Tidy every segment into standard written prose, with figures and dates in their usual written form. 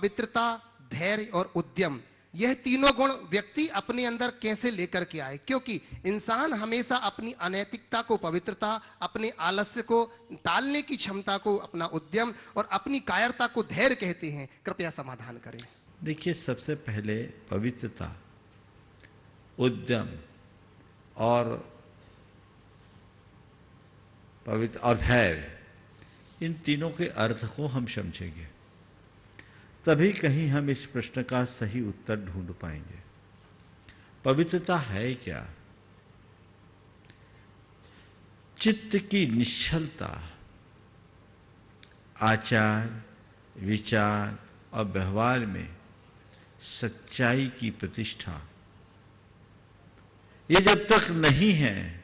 पवित्रता, धैर्य और उद्यम, यह तीनों गुण व्यक्ति अपने अंदर कैसे लेकर के आए, क्योंकि इंसान हमेशा अपनी अनैतिकता को पवित्रता, अपने आलस्य को टालने की क्षमता को अपना उद्यम और अपनी कायरता को धैर्य कहते हैं। कृपया समाधान करें। देखिए, सबसे पहले पवित्रता, उद्यम और धैर्य, इन तीनों के अर्थ को हम समझेंगे, तभी कहीं हम इस प्रश्न का सही उत्तर ढूंढ पाएंगे। पवित्रता है क्या? चित्त की निश्चलता, आचार, विचार और व्यवहार में सच्चाई की प्रतिष्ठा, ये जब तक नहीं है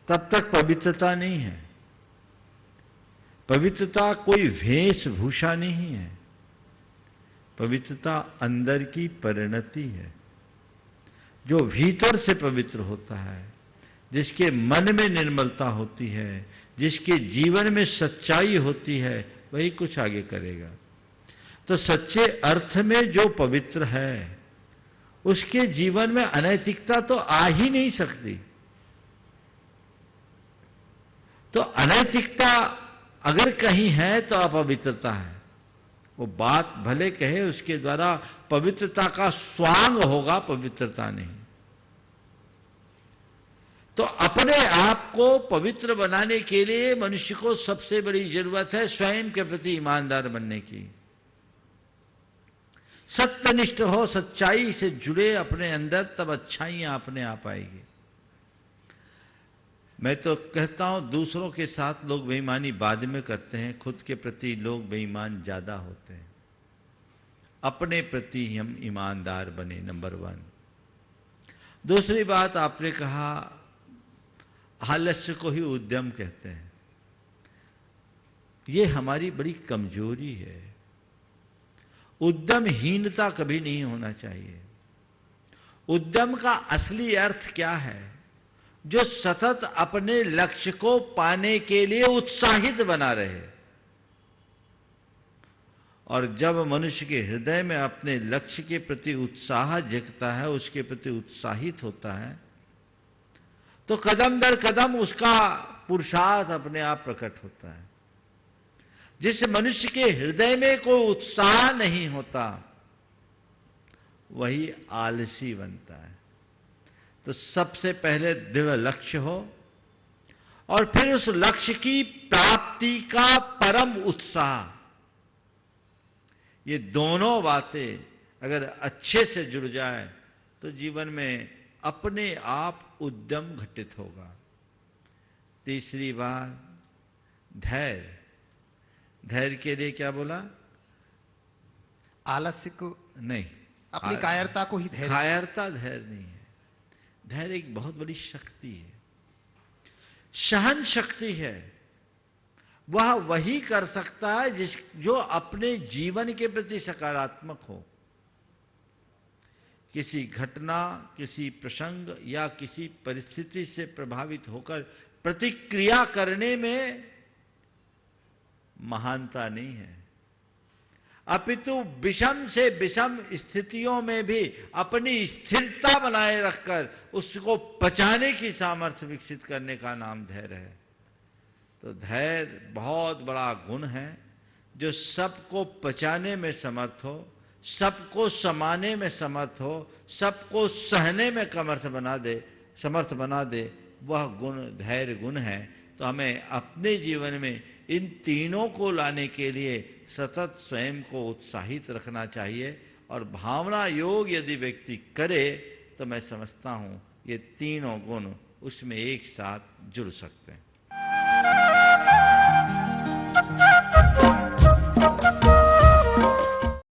तब तक पवित्रता नहीं है। पवित्रता कोई वेशभूषा नहीं है, पवित्रता अंदर की परिणति है। जो भीतर से पवित्र होता है, जिसके मन में निर्मलता होती है, जिसके जीवन में सच्चाई होती है, वही कुछ आगे करेगा। तो सच्चे अर्थ में जो पवित्र है, उसके जीवन में अनैतिकता तो आ ही नहीं सकती। तो अनैतिकता अगर कहीं है तो अपवित्रता है। वो बात भले कहे, उसके द्वारा पवित्रता का स्वांग होगा, पवित्रता नहीं। तो अपने आप को पवित्र बनाने के लिए मनुष्य को सबसे बड़ी जरूरत है स्वयं के प्रति ईमानदार बनने की। सत्यनिष्ठ हो, सच्चाई से जुड़े अपने अंदर, तब अच्छाइयां अपने आप आएगी। मैं तो कहता हूं, दूसरों के साथ लोग बेईमानी बाद में करते हैं, खुद के प्रति लोग बेईमान ज्यादा होते हैं। अपने प्रति हम ईमानदार बने, नंबर 1। दूसरी बात, आपने कहा आलस्य को ही उद्यम कहते हैं। ये हमारी बड़ी कमजोरी है। उद्यमहीनता कभी नहीं होना चाहिए। उद्यम का असली अर्थ क्या है? जो सतत अपने लक्ष्य को पाने के लिए उत्साहित बना रहे। और जब मनुष्य के हृदय में अपने लक्ष्य के प्रति उत्साह जगता है, उसके प्रति उत्साहित होता है, तो कदम दर कदम उसका पुरुषार्थ अपने आप प्रकट होता है। जिस मनुष्य के हृदय में कोई उत्साह नहीं होता, वही आलसी बनता है। तो सबसे पहले दृढ़ लक्ष्य हो, और फिर उस लक्ष्य की प्राप्ति का परम उत्साह। ये दोनों बातें अगर अच्छे से जुड़ जाए तो जीवन में अपने आप उद्यम घटित होगा। तीसरी बात, धैर्य। धैर्य के लिए क्या बोला? आलस्य को नहीं, अपनी कायरता को ही धैर्य। कायरता धैर्य नहीं है। धैर्य एक बहुत बड़ी शक्ति है, सहन शक्ति है। वह वही कर सकता है जो अपने जीवन के प्रति सकारात्मक हो। किसी घटना, किसी प्रसंग या किसी परिस्थिति से प्रभावित होकर प्रतिक्रिया करने में महानता नहीं है, अपितु विषम से विषम स्थितियों में भी अपनी स्थिरता बनाए रखकर उसको पचाने की सामर्थ्य विकसित करने का नाम धैर्य है। तो धैर्य बहुत बड़ा गुण है, जो सबको पचाने में समर्थ हो, सबको समाने में समर्थ हो, सबको सहने में समर्थ बना दे, वह गुण धैर्य गुण है। तो हमें अपने जीवन में इन तीनों को लाने के लिए सतत स्वयं को उत्साहित रखना चाहिए। और भावना योग यदि व्यक्ति करे तो मैं समझता हूँ ये तीनों गुण उसमें एक साथ जुड़ सकते हैं।